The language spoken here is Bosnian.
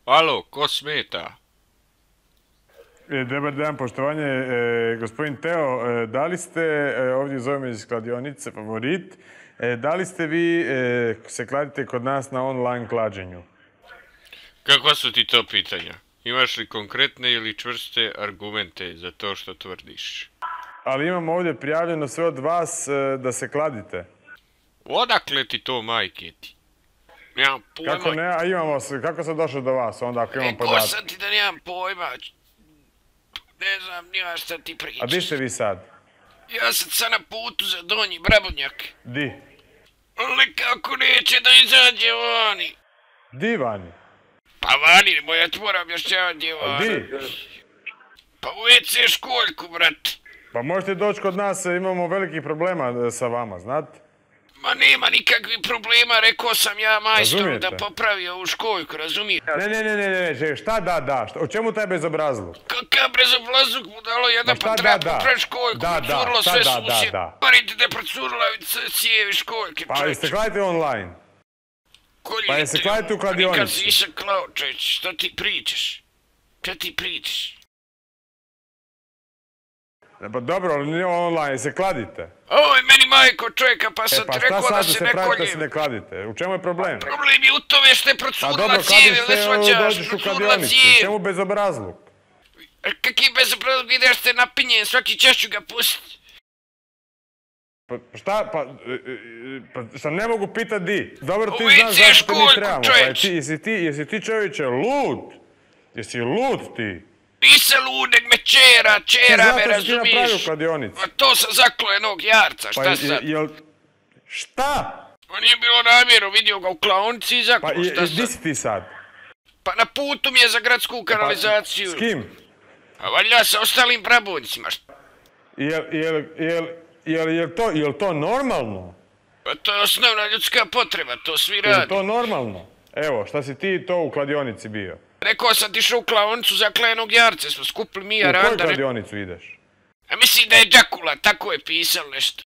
Alo, ko smeta? Dobar dan, poštovanje, gospodin Teo, da li ste, ovdje zovemo iz kladionice Favorit, da li ste vi se kladite kod nas na online klađenju? Kakva su ti to pitanja? Imaš li konkretne ili čvrste argumente za to što tvrdiš? Ali imam ovdje prijavljeno sve od vas da se kladite. Odakle ti to, majke ti? Nemam pojma. Kako ne, a imamo se, kako sam došao do vas onda ako imam podatke? Rekao sam ti da nemam pojma. Ne znam nija šta ti pričaš. A di ste vi sad? Ja sam sad na putu za Donji Brabovnjak. Di? Ali kako neće da izađe vani? Di vani? Pa vani, nemoj, ja ti moram objašnjavati gdje vani. Di? Pa u WC školjku, brate. Pa možete doći kod nas, imamo velikih problema sa vama, znate? Ma nema nikakvih problema, rekao sam ja majstoru da popravi ovu školjku, razumijete? Ne, šta da, o čemu taj bezobrazluk? Kakav bezobrazluk mu dalo jedan pa treba popravi školjku, procurilo sve susjed. Govorite da je procurila cijevi školjke, čovječ. Pa jeste kladite online? Pa jeste kladite u kladionici? Nikad si nisam klao, čovječ, što ti pričaš? Što ti pričaš? Pa dobro, ali nije online, se kladite. Ovo je meni majko čovjeka, pa sam ti rekao da se ne koljem. Pa šta sad da se ne kladite? U čemu je problem? Problem je u tome što je procurila cijevi, ne svađaš, procurila cijevi. U čemu bezobrazluk? Kaki bezobrazluk, ideš te napinjen, svaki čas ću ga pustiti. Pa šta, šta ne mogu pitat di? Dobro ti znaš zašto mi trebamo, pa jesi ti čovječe lud? Jesi lud ti? Nisam lud, nek me čera me, razumiješ? Ti napravio kladionicu. A to sam zaklo jednog jarca, šta sad? Šta? Pa nije bilo namjerno, vidio ga u klaonici i zaklo, šta sad? Di si ti sad? Pa na putu mi je za gradsku kanalizaciju. S kim? A valjda sa ostalim Brabovcima. Jel to normalno? Pa to je osnovna ljudska potreba, to svi radi. Jel to normalno? Evo, šta si ti to u kladionici bio? Rekao sam ti šao u klaonicu za klenog jarce, smo skupili mi Aranda. U koju kladionicu ideš? A mislim da je Đakula, tako je pisalo nešto.